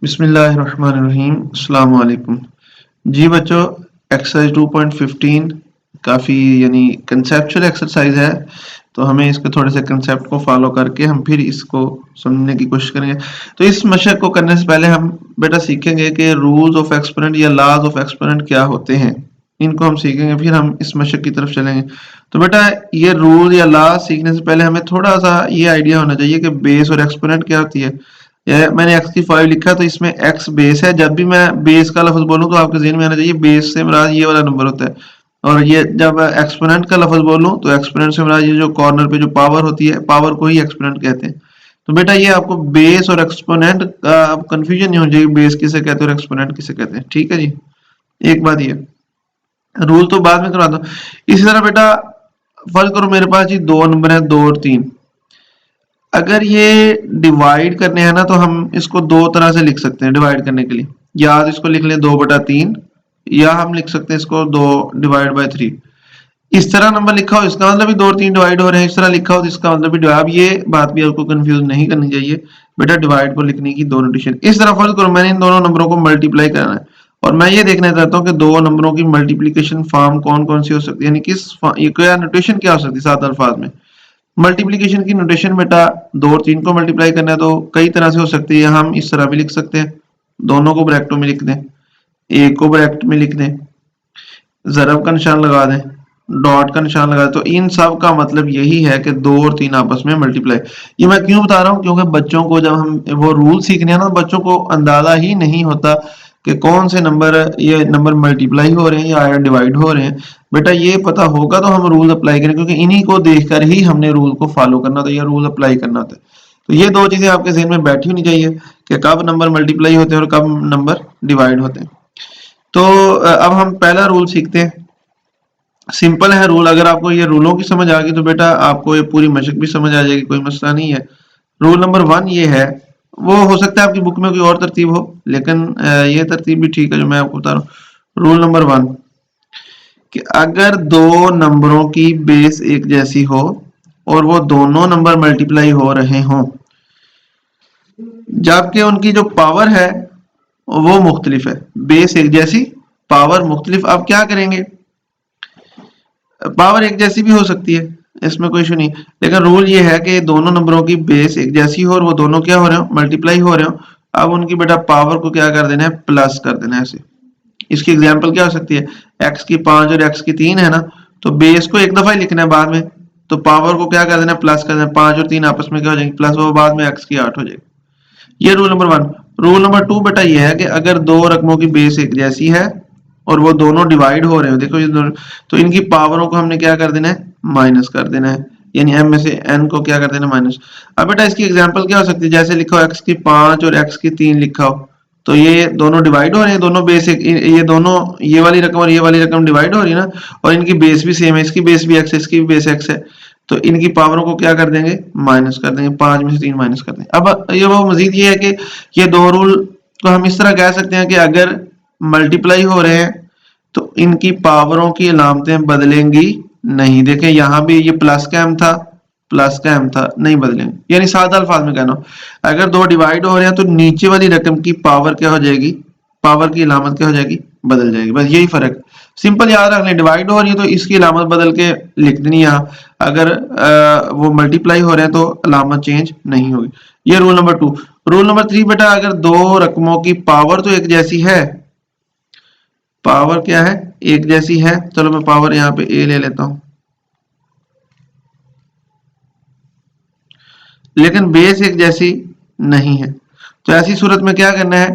बिस्मिल्लाहिर्रहमानिर्रहीम अस्सलाम वालेकुम। जी बच्चों, एक्सरसाइज 2.15 काफ़ी यानी कंसेप्चुअल एक्सरसाइज है, तो हमें इसके थोड़े से कंसेप्ट को फॉलो करके हम फिर इसको समझने की कोशिश करेंगे। तो इस मशक को करने से पहले हम बेटा सीखेंगे कि रूल्स ऑफ एक्सपोनेंट या लॉज ऑफ एक्सपोनेंट क्या होते हैं। इनको हम सीखेंगे, फिर हम इस मशक की तरफ चलेंगे। तो बेटा ये रूल या लॉज सीखने से पहले हमें थोड़ा सा ये आइडिया होना चाहिए कि बेस और एक्सपोनेंट क्या होती है। मैंने x की 5 लिखा, तो इसमें x बेस है। जब भी मैं बेस का लफ्ज बोलूं तो आपके ज़हन में आना चाहिए बेस से मुराद ये वाला नंबर होता है। और ये जब एक्सपोनेंट का लफ्ज बोलूं तो एक्सपोनेंट से मुराद ये जो कॉर्नर पे जो पावर होती है, पावर को ही एक्सपोनेंट कहते हैं। तो बेटा ये आपको बेस और एक्सपोनेंट का कंफ्यूजन नहीं होना चाहिए, बेस किसे कहते हैं और एक्सपोनेंट किसे कहते हैं। ठीक है जी, एक बात ये रूल तो बाद में करवा दो। इसी तरह बेटा फर्ज करो मेरे पास जी दो नंबर है, 2 और 3। अगर ये डिवाइड करने हैं ना, तो हम इसको दो तरह से लिख सकते हैं डिवाइड करने के लिए। या तो इसको लिख लें 2/3, या हम लिख सकते हैं इसको 2/3। इस तरह नंबर लिखा हो इसका मतलब भी 2 और 3 डिवाइड हो रहे हैं, इस तरह लिखा हो तो इसका मतलब भी डिवाइड। ये बात भी आपको कंफ्यूज नहीं करनी चाहिए बेटा, डिवाइड को लिखने की दो नोटेशन। इस तरह फर्ज करो मैंने इन दोनों नंबरों को मल्टीप्लाई करना है, और मैं ये देखना चाहता हूँ कि दो नंबरों की मल्टीप्लीकेशन फॉर्म कौन कौन सी हो सकती है, यानी किस ये क्या नोटेशन क्या हो सकती है सात अल्फाज में। मल्टीप्लिकेशन की नोटेशन बेटा 2 और 3 को मल्टीप्लाई करना है तो कई तरह से हो सकती है। हम इस तरह भी लिख सकते हैं, दोनों को ब्रैकेटों में लिख दें, एक को ब्रैकेट में लिख दें, ज़रब का निशान लगा दें, डॉट का निशान लगा दें। तो इन सब का मतलब यही है कि 2 और 3 आपस में मल्टीप्लाई। ये मैं क्यों बता रहा हूँ, क्योंकि बच्चों को जब हम वो रूल सीखने हैं ना, बच्चों को अंदाजा ही नहीं होता कि कौन से नंबर ये नंबर मल्टीप्लाई हो रहे हैं या डिवाइड हो रहे हैं। बेटा ये पता होगा तो हम रूल अप्लाई करें, क्योंकि इन्हीं को देखकर ही हमने रूल को फॉलो करना होता है या रूल अप्लाई करना होता है। तो ये दो चीजें आपके जहन में बैठी होनी चाहिए कि कब नंबर मल्टीप्लाई होते हैं और कब नंबर डिवाइड होते हैं। तो अब हम पहला रूल सीखते हैं। सिंपल है रूल, अगर आपको ये रूलों की समझ आ गई तो बेटा आपको ये पूरी मशक भी समझ आ जाएगी, कोई मसला नहीं है। रूल नंबर 1 ये है, वो हो सकता है आपकी बुक में कोई और तरतीब हो, लेकिन ये तरतीब भी ठीक है जो मैं आपको बता रहा हूँ। रूल नंबर 1 कि अगर दो नंबरों की बेस एक जैसी हो और वो दोनों नंबर मल्टीप्लाई हो रहे हों, जबकि उनकी जो पावर है वो मुख्तलिफ है। बेस एक जैसी, पावर मुख्तलिफ। अब क्या करेंगे, पावर एक जैसी भी हो सकती है, इसमें कोई इशू नहीं, लेकिन रूल ये है कि दोनों नंबरों की बेस एक जैसी हो और वो दोनों क्या हो रहे हो, मल्टीप्लाई हो रहे हो। अब उनकी बेटा पावर को क्या कर देना है, प्लस कर देना है ऐसे। इसकी एग्जांपल क्या हो सकती है, x की 5 और x की 3 है ना, तो बेस को एक दफा ही लिखना है, बाद में तो पावर को क्या कर देना है, प्लस कर देना है। 5 और 3 आपस में क्या हो जाएंगे, प्लस, वो बाद में x की 8 हो जाएगी। ये रूल नंबर 1। रूल नंबर 2 बेटा ये है कि अगर दो रकमों की बेस एक जैसी है और वो दोनों डिवाइड हो रहे हो, देखो ये दोनों, तो इनकी पावरों को हमने क्या कर देना है, माइनस कर देना है, यानी m में से n को क्या कर देना, माइनस। अब बेटा इसकी एग्जांपल क्या हो सकती है, जैसे लिखा हो x की 5 और x की 3 लिखा हो, तो ये दोनों डिवाइड हो रहे हैं, दोनों बेस एक, ये दोनों, ये वाली रकम और ये वाली रकम डिवाइड हो रही है ना, और इनकी बेस भी सेम है, इसकी बेस भी x है, इसकी भी बेस x है, तो इनकी पावरों को क्या कर देंगे, माइनस कर देंगे, 5 में से 3 माइनस कर देंगे। अब ये वो मजीद ये है कि ये दो रूल को हम इस तरह कह सकते हैं कि अगर मल्टीप्लाई हो रहे हैं तो इनकी पावरों की अलामतें बदलेंगी नहीं। देखें यहाँ भी ये प्लस का m था, प्लस का m था, नहीं बदलेंगे। यानी सादा अल्फाज में कहना, अगर दो डिवाइड हो रहे हैं तो नीचे वाली रकम की पावर क्या हो जाएगी, पावर की अलामत क्या हो जाएगी, बदल जाएगी। बस यही फर्क, सिंपल याद रख लें। डिवाइड हो रही है तो इसकी अलामत बदल के लिख देनी यहाँ, अगर वो मल्टीप्लाई हो रहे हैं तो अलामत चेंज नहीं होगी। ये रूल नंबर 2। रूल नंबर 3 बेटा, अगर दो रकमों की पावर तो एक जैसी है, पावर क्या है, एक जैसी है, चलो मैं पावर यहाँ पे a ले लेता हूं, लेकिन बेस एक जैसी नहीं है, तो ऐसी सूरत में क्या करना है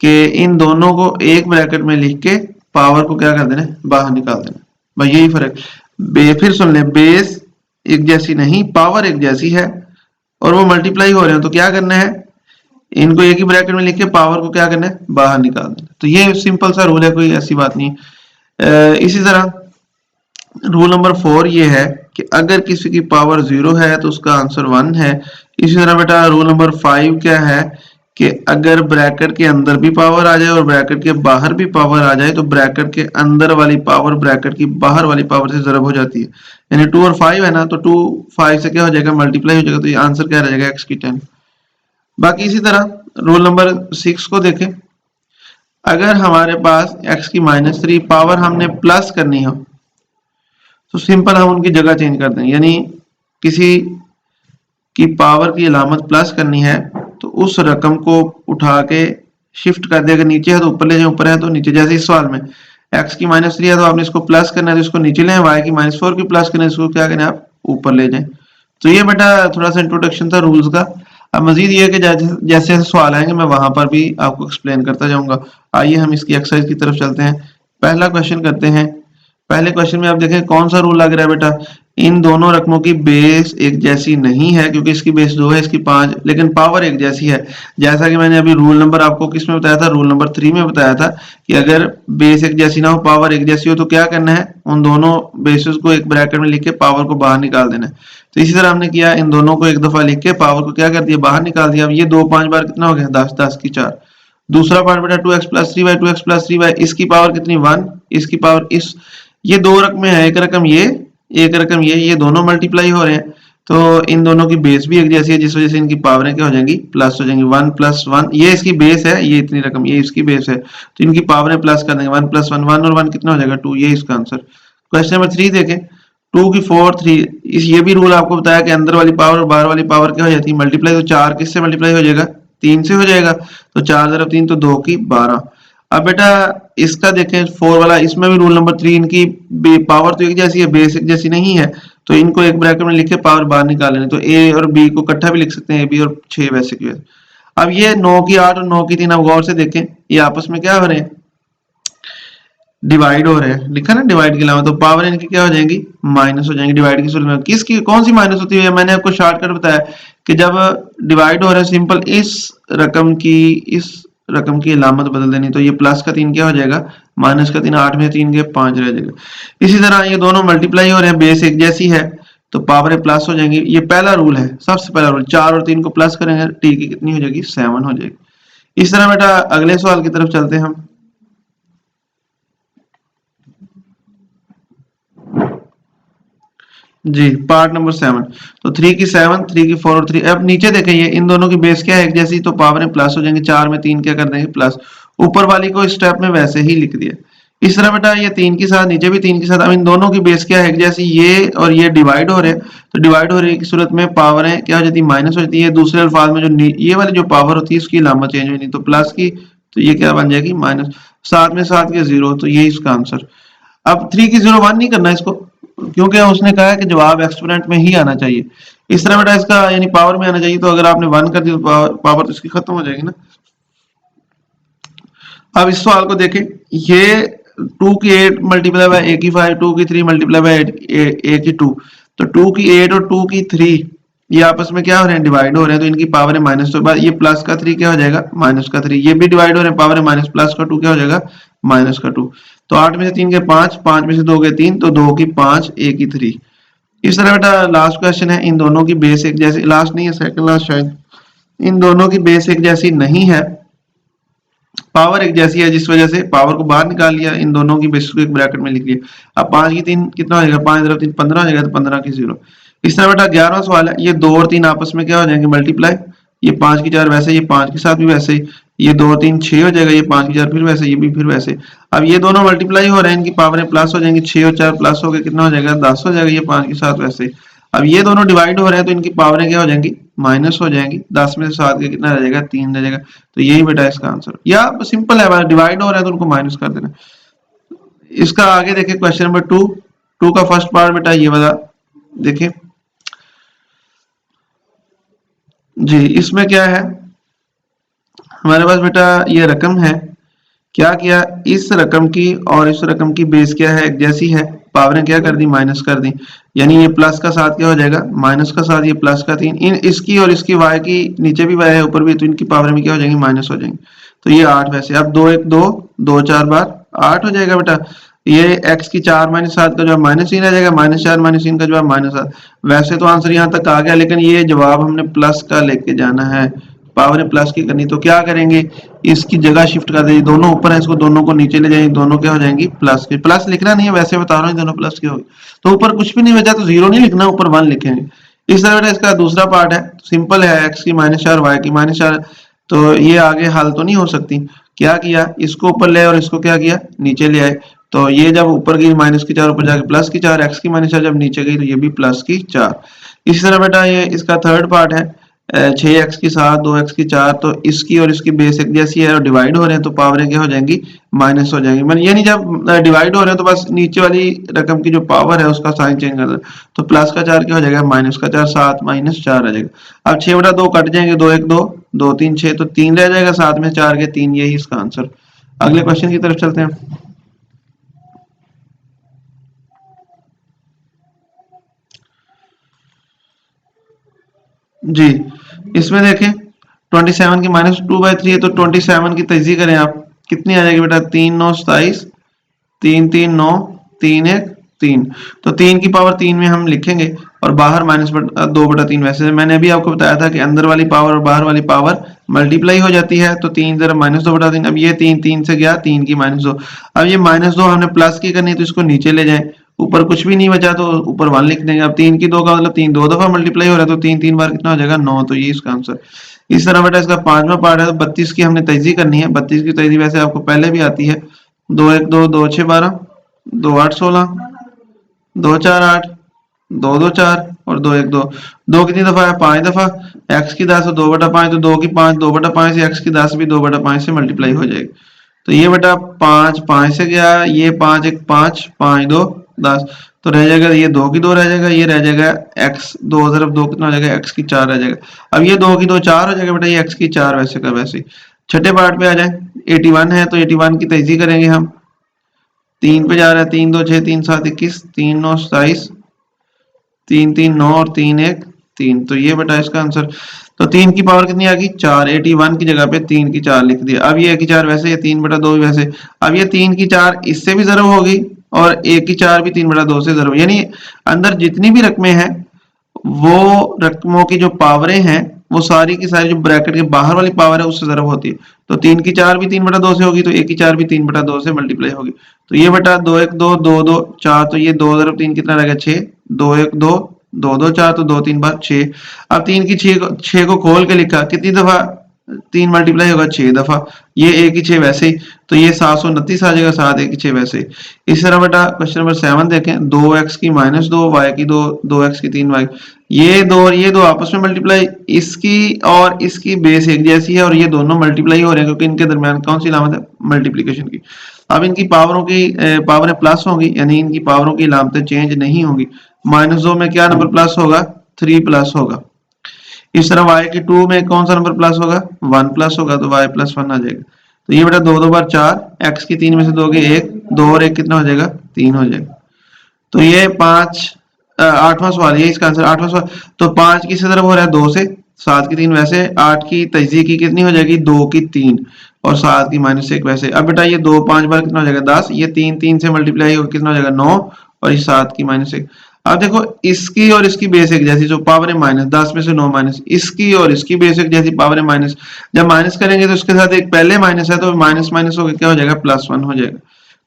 कि इन दोनों को एक ब्रैकेट में लिख के पावर को क्या कर देना है, बाहर निकाल देना। भाई यही फर्क। फिर सुन ले, बेस एक जैसी नहीं, पावर एक जैसी है और वो मल्टीप्लाई हो रहे हैं, तो क्या करना है, इनको एक ही ब्रैकेट में लिख के पावर को क्या करना है, बाहर निकाल देना। तो ये सिंपल सा रूल है, कोई ऐसी बात नहीं। इसी तरह रूल नंबर 4 ये है कि अगर किसी की पावर 0 है तो उसका आंसर 1 है। इसी तरह बेटा रूल नंबर 5 क्या है कि अगर ब्रैकेट के अंदर भी पावर आ जाए और ब्रैकेट के बाहर भी पावर आ जाए तो ब्रैकेट के अंदर वाली पावर ब्रैकेट की बाहर वाली पावर से ज़रब हो जाती है। यानी 2 और 5 है ना, तो 2 5 से क्या हो जाएगा, मल्टीप्लाई हो जाएगा, तो ये आंसर क्या रह जाएगा, x की 10। बाकी इसी तरह रूल नंबर 6 को देखें। अगर हमारे पास x की -3 पावर हमने प्लस करनी हो तो सिंपल हम उनकी जगह चेंज कर देंगे, यानी किसी की पावर की अलामत प्लस करनी है तो उस रकम को उठा के शिफ्ट कर देगा, नीचे है तो ऊपर ले जाए, ऊपर है तो नीचे। जैसे इस सवाल में x की -3 है तो आपने इसको प्लस करना है तो इसको नीचे ले, y की -4 की प्लस करना है इसको क्या करना है आप ऊपर ले जाएं। तो ये बेटा थोड़ा सा इंट्रोडक्शन था रूल्स का। अब मजीद ये कि जैसे जैसे सवाल आएंगे मैं वहां पर भी आपको एक्सप्लेन करता जाऊंगा। आइए हम इसकी एक्सरसाइज की तरफ चलते हैं। पहला क्वेश्चन करते हैं। पहले क्वेश्चन में आप देखें कौन सा रूल लग रहा है बेटा, इन दोनों रकमों की बेस एक जैसी नहीं है, क्योंकि इसकी बेस 2 है, इसकी 5, लेकिन पावर एक जैसी है। जैसा कि मैंने अभी रूल नंबर आपको किस में बताया था, रूल नंबर 3 में बताया था कि अगर बेस एक जैसी ना हो, पावर एक जैसी हो तो क्या करना है, उन दोनों बेसिस को एक ब्रैकेट में लिख के पावर को बाहर निकाल देना है। तो इसी तरह हमने किया, इन दोनों को एक दफा लिख के पावर को क्या कर दिया, बाहर निकाल दिया। अब ये 2 5 बार कितना हो गया, 10 10 की 4। दूसरा पार्ट बेटा 2x + 3y 2x + 3y, इसकी पावर कितनी 1, इसकी पावर इस, ये दो रकमें हैं, एक रकम ये, एक रकम ये दोनों मल्टीप्लाई हो रहे हैं तो इन दोनों की बेस भी एक जैसी है, जिस वजह से इनकी पावरें क्या हो जाएंगी, प्लस हो जाएंगी। 1 + 1 ये इसकी बेस है, ये इतनी रकम ये इसकी बेस है, तो इनकी पावरें प्लस कर देंगे। 1 + 1 1 और 1 कितना हो जाएगा 2, ये इसका आंसर। क्वेश्चन नंबर 3 देखें, 2 की 4 3, इस ये भी रूल आपको बताया कि अंदर वाली पावर और बाहर वाली पावर क्या हो जाती है, मल्टीप्लाई। तो 4 किससे मल्टीप्लाई हो जाएगा, 3 से हो जाएगा, तो 4 × 3 तो 2 की 12। अब बेटा इसका देखें 4 वाला, इसमें भी रूल नंबर 3, इनकी पावर तो एक जैसी है, बेस एक जैसी नहीं है, तो इनको एक ब्रैकेट में लिख के पावर बाहर निकाल लेंगे। तो ए और बी को इकट्ठा भी लिख सकते हैं, ए बी और 6 वैसे की वैसे। अब ये 9 की 8 और 9 की 3, अब गौर से देखें ये आपस में क्या हो रहे हैं, डिवाइड हो रहे हैं, लिखा ना डिवाइड के अलावा, तो पावर इनकी क्या हो जाएंगी, माइनस हो जाएंगी डिवाइड की सूरत में। किसकी कौन सी माइनस होती है, मैंने आपको शॉर्टकट बताया कि जब डिवाइड हो रहा है सिंपल इस रकम की अलामत बदल देनी, तो ये प्लस का 3 क्या हो जाएगा, माइनस का 3, 8 में 3 के 5 रह जाएगा। इसी तरह ये दोनों मल्टीप्लाई हो रहे हैं, बेस एक जैसी है तो पावर प्लस हो जाएंगी। ये पहला रूल है, सबसे पहला रूल, 4 और 3 को प्लस करेंगे, टी की कितनी हो जाएगी, 7 हो जाएगी। इस तरह बेटा अगले सवाल की तरफ चलते हैं हम। जी पार्ट नंबर 7, तो 3 की 7 3 की 4 और 3। अब नीचे देखें ये इन दोनों की बेस क्या है, एक जैसी, तो पावर में प्लस हो जाएंगे। 4 में 3 क्या कर देंगे, प्लस। ऊपर वाली को स्टेप में वैसे ही लिख दिया। इस तरह बेटा ये 3 के साथ, नीचे भी 3 के साथ, अब इन दोनों की बेस क्या है, एक जैसी, ये और ये डिवाइड हो रहे हैं, तो डिवाइड हो रही की सूरत में पावरें क्या हो जाती है, माइनस हो जाती है। दूसरे अल्फाज में जो ये वाली जो पावर होती है उसकी अलामत चेंज होनी, तो प्लस की, तो ये क्या बन जाएगी, माइनस। 7 में 7 के 0, तो ये इसका आंसर। अब 3 की 0 1 नहीं करना इसको, क्योंकि उसने कहा है कि जवाब एक्सपोनेंट में ही आना चाहिए। इस तरह बेटा इसका यानी पावर में आना चाहिए, तो अगर आपने 1 कर दी तो पावर तो इसकी खत्म हो जाएगी ना। अब इस सवाल को देखें, ये 2 की 8 मल्टीप्लाई बाय a की 5, 2 की 3 मल्टीप्लाई बाय a की 2, तो 2 की 8 और 2 की 3 ये आपस में क्या हो रहे हैं, डिवाइड हो रहे हैं, तो इनकी पावर है माइनस। तो ये प्लस का 3 क्या हो जाएगा, माइनस का 3। ये भी डिवाइड हो रहे हैं, पावर है माइनस, प्लस का 2 क्या हो जाएगा, माइनस का 2। तो 8 में से 3 के 5, 5 में से 2 के 3, तो 2 की 5 a की 3। इस तरह बेटा लास्ट क्वेश्चन है, इन दोनों की बेस एक जैसी, लास्ट नहीं है सेकंड लास्ट शायद, इन दोनों की बेस एक जैसी नहीं है, पावर एक जैसी है, जिस वजह से पावर को बाहर निकाल लिया, इन दोनों की बेस को एक ब्रैकेट में लिख लिया। अब 5 की 3 कितना हो जाएगा, 5 × 3 15 हो जाएगा, तो 15 की 0। इस तरह बेटा 11वां सवाल है, ये 2 और 3 आपस में क्या हो जाएंगे, मल्टीप्लाई। ये 5 की 4 वैसे, ये 5 के साथ भी वैसे ही, ये 2 और 3 6 हो जाएगा, ये 5 की 4 फिर वैसे, ये भी फिर वैसे। अब ये दोनों मल्टीप्लाई हो रहे हैं, इनकी पावरें प्लस हो जाएंगी, 6 और 4 प्लस हो गए, कितना हो जाएगा, 10 हो जाएगा, ये 5 के साथ वैसे। अब ये दोनों डिवाइड हो रहे हैं, तो इनकी पावरें क्या हो जाएंगी, माइनस हो जाएंगी। 10 में से 7 के कितना रह जाएगा, 3 रह जाएगा। तो यही बेटा इसका आंसर, या सिंपल है, डिवाइड हो रहा है तो उनको माइनस कर देना। इसका आगे देखें क्वेश्चन नंबर 2, 2 का फर्स्ट पार्ट बेटा ये वाला देखें जी। इसमें क्या है, हमारे पास बेटा ये रकम है, क्या किया, इस रकम की और इस रकम की बेस क्या है, एक जैसी है, पावरें क्या कर दी, माइनस कर दी, यानी ये प्लस का 7 क्या हो जाएगा, माइनस का 7, ये प्लस का 3, इन इसकी और इसकी y की, नीचे भी y है ऊपर भी, तो इनकी पावर में क्या हो जाएंगी, माइनस हो जाएंगी। तो ये 8 वैसे, अब 2 1 2, 2 4 बार 8 हो जाएगा बेटा। ये x की 4 - 7 का जवाब -3 आ जाएगा, -4 - 3 का जवाब -7। वैसे तो आंसर यहाँ तक आ गया, लेकिन ये जवाब हमने प्लस का लेके जाना है, पावर प्लस की करनी, तो क्या करेंगे, इसकी जगह शिफ्ट कर देंगे, दोनों ऊपर है, इसको दोनों को नीचे ले जाएंगे, दोनों क्या हो जाएंगी, प्लस के। प्लस लिखना नहीं है, वैसे बता रहा हूँ, दोनों प्लस के होगी, तो ऊपर कुछ भी नहीं बचा तो 0 नहीं लिखना, ऊपर 1 लिखेंगे। इस तरह इसका दूसरा पार्ट है, सिंपल है, x की -4 y की -4, तो ये आगे हल तो नहीं हो सकती। क्या किया, इसको ऊपर ले और इसको क्या किया, नीचे ले आए। तो ये जब ऊपर गई माइनस की 4, ऊपर जाके प्लस की 4, एक्स की माइनस 4 जब नीचे गई तो ये भी प्लस की 4। इसी तरह बेटा ये इसका थर्ड पार्ट है 6x की 7, 2x की 4, तो इसकी और इसकी बेस एक जैसी है और डिवाइड हो रहे हैं तो पावरें क्या हो जाएंगी, माइनस हो जाएंगी। मैंने यानी जब डिवाइड हो रहे हैं तो बस नीचे वाली रकम की जो पावर है उसका साइन चेंज कर दो। तो प्लस का 4 क्या हो जाएगा, माइनस का 4, 7 माइनस 4 आ जाएगा। अब 6/2 कट जाएंगे, 2 1 2, 2 3 6, तो 3 रह जाएगा, 7 में 4 के 3, यही इसका आंसर। अगले क्वेश्चन की तरफ चलते हैं। जी, इसमें देखें 27 की -2/3 है, तो 27 की तजज़ी करें आप, कितनी आ जाएगी बेटा, 3 9 27, 3 3 9, 3 1 3। तो 3 की पावर 3 में हम लिखेंगे और बाहर -2/3। वैसे मैंने अभी आपको बताया था कि अंदर वाली पावर और बाहर वाली पावर मल्टीप्लाई हो जाती है, तो 3 जरा -2/3। अब ये 3 3 से गया, 3 की -2। अब ये -2 हमने प्लस की करनी है तो इसको नीचे ले जाएं, ऊपर कुछ भी नहीं बचा तो ऊपर 1 लिख देंगे। अब 3 की 2 का मतलब 3 2 दफा मल्टीप्लाई हो रहा है, तो 3 3 बार कितना हो जाएगा, 9। तो ये इसका आंसर। इस तरह बेटा इसका पांचवा पार्ट है, तो 32 की हमने तजज़ी करनी है। 32 की तजज़ी वैसे आपको पहले भी आती है, 2 1 2, 2 6 12, 2 8 16, 2 4 8, 2 2 4 और 2 1 2। 2 कितनी दफा है, 5 दफा। x की 10 2/5, तो 2 की 5 2/5 से, x की 10 भी 2/5 से मल्टीप्लाई हो जाएगी। तो ये बेटा 5 5 से गया, ये 5 1 5, 5 2 10, तो रह जाएगा ये 2 की 2 रह जाएगा, ये रह जाएगा x 2 ज़रब 2 कितना हो जाएगा, x की 4 रह जाएगा। अब ये 2 की 2 4 हो जाएगा बेटा, ये x की 4 वैसे का वैसे। छठे पार्ट पे आ जाए, 81 है तो 81 की तजज़ी करेंगे हम। 3 पे जा रहा है, 3 2 6, 3 7 21, 3 9 27, 3 3 9 और 3 1 3। तो ये बेटा इसका आंसर। तो 3 की पावर कितनी आ गई, 4। 81 की जगह पे 3 की 4 लिख दिया। अब ये 1 की 4 वैसे, ये 3/2 भी वैसे। अब ये 3 की 4 इससे भी ज़रब होगी और 1 की 4 भी 3/2 से ज़रब, यानी अंदर जितनी भी रकमें हैं वो रकमों की जो पावरें हैं वो सारी की सारी जो ब्रैकेट के बाहर वाली पावर है उससे ज़रब होती है। तो 3 की 4 भी 3/2 से होगी, तो 1 की 4 भी 3/2 से मल्टीप्लाई होगी। तो ये बेटा 2 1 2, 2 2 4, तो ये 2 ज़रब 3 कितना रहेगा, 6। 2 1 2, 2 2 4, तो 2 3 बार 6। अब 3 की 6 को खोल के लिखा, कितनी दफा 3 मल्टीप्लाई होगा, 6 दफा। ये 1 की 6 वैसे ही, तो ये 729 आ जाएगा, 7 1 की 6 वैसे ही। इस तरह बेटा क्वेश्चन नंबर 7 देखें, 2x की -2, y की 2, 2x की 3y, ये दो और ये दो आपस में मल्टीप्लाई, इसकी और इसकी बेस एक जैसी है और ये दोनों मल्टीप्लाई हो रहे हैं क्योंकि इनके दरमियान कौन सी अलामत है, मल्टीप्लीकेशन की। अब इनकी पावरों की पावरें प्लस होंगी, यानी इनकी पावरों की अलामतें चेंज नहीं होंगी। -2 में क्या नंबर प्लस होगा, 3 प्लस होगा। इस तरह y की 2 में कौन सा नंबर प्लस होगा, 1 प्लस होगा, तो y +1 आ जाएगा। तो ये बेटा 2 2 बार 4, x की 3 में से 2 के 1, 2 और 1 कितना हो जाएगा, 3 हो जाएगा। तो ये 5 8वां सवाल, ये इसका आंसर 8वां सवाल। तो 5 किससे ज़रब हो रहा है, 2 से, 7 की 3 वैसे, 8 की तजज़ीह की कितनी हो जाएगी, 2 की 3 और 7 की -1 वैसे। अब बेटा ये 2 5 बार कितना हो जाएगा, 10, ये 3 3 से मल्टीप्लाई होकर कितना हो जाएगा, 9 और ये 7 की -1। अब देखो इसकी और इसकी बेस एक जैसी, जो पावर है माइनस, 10 में से 9 माइनस, इसकी और इसकी बेस एक जैसी, पावर है माइनस। जब माइनस करेंगे तो उसके साथ एक पहले माइनस है तो माइनस माइनस होकर क्या हो जाएगा, +1 हो जाएगा।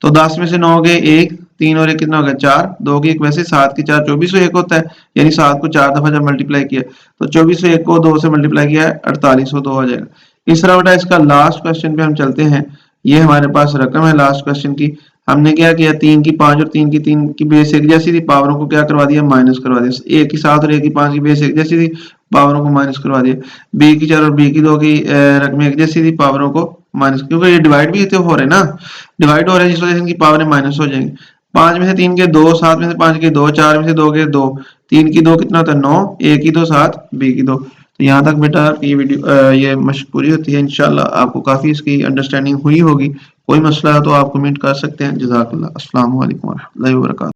तो 10 में से 9 गए 1, 3 और 1 कितना होगा, 4, 2 की 1 वैसे, 7 की 4 2401 होता है, यानी 7 को 4 दफा जब मल्टीप्लाई किया तो 2401 को 2 से मल्टीप्लाई किया है, 4802 हो जाएगा। इस तरह बेटा इसका लास्ट क्वेश्चन पे हम चलते हैं। ये हमारे पास रकम है लास्ट क्वेश्चन की। हमने क्या किया, 3 की 5 और 3 की 3 की बेस एक जैसी थी, पावरों को क्या करवा दिया, माइनस करवा दिया। 1 की 7 और 1 की 5 की बेस एक जैसी थी, पावरों को माइनस करवा दिया। b की 4 और b की 2 की रकमें एक जैसी थी, पावरों को माइनस, क्योंकि ये डिवाइड भी तो हो रहे हैं ना, डिवाइड हो रहे हैं जिस वजह से इनकी पावरें माइनस हो जाएंगी। 5 में से 3 के 2, 7 में से 5 के 2, 4 में से 2 के 2, 3 की 2 कितना होता है, 9, a की 2 7, b की 2। तो यहाँ तक बेटा ये वीडियो ये मशक पूरी होती है। इंशाल्लाह आपको काफ़ी इसकी अंडरस्टैंडिंग हुई होगी। कोई मसला है तो आप कमेंट कर सकते हैं। जज़ाकल्लाह। अस्सलाम वालेकुम व रहमतुल्लाहि व बरकातहू।